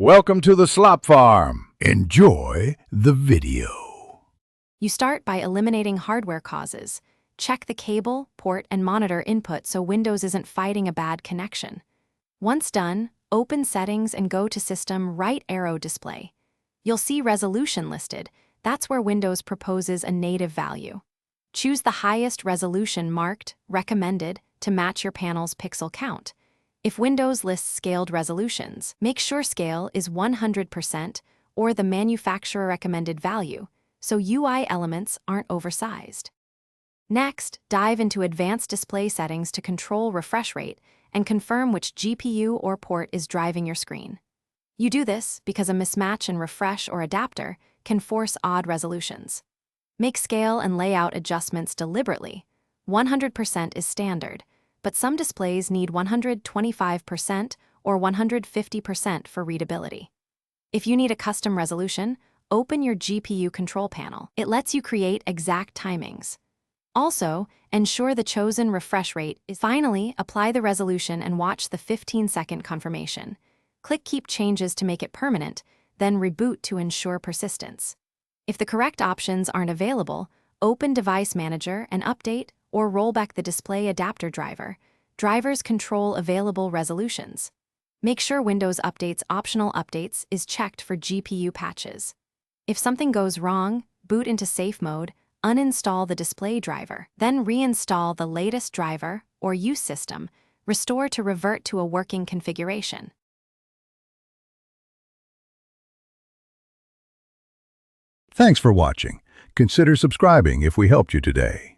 Welcome to the Slop Farm. Enjoy the video. You start by eliminating hardware causes. Check the cable, port, and monitor input so Windows isn't fighting a bad connection. Once done, open Settings and go to System right arrow Display. You'll see Resolution listed. That's where Windows proposes a native value. Choose the highest resolution marked Recommended to match your panel's pixel count. If Windows lists scaled resolutions, make sure scale is 100% or the manufacturer recommended value, so UI elements aren't oversized. Next, dive into Advanced Display Settings to control refresh rate and confirm which GPU or port is driving your screen. You do this because a mismatch in refresh or adapter can force odd resolutions. Make scale and layout adjustments deliberately. 100% is standard, but some displays need 125% or 150% for readability. If you need a custom resolution, open your GPU control panel. It lets you create exact timings. Also, ensure the chosen refresh rate is. Finally, apply the resolution and watch the 15-second confirmation. Click Keep Changes to make it permanent, then reboot to ensure persistence. If the correct options aren't available, open Device Manager and update or roll back the display adapter driver. Drivers control available resolutions. Make sure Windows Update's Optional Updates is checked for GPU patches. If something goes wrong, boot into safe mode, uninstall the display driver, then reinstall the latest driver or use system, restore to revert to a working configuration. Thanks for watching. Consider subscribing if we helped you today.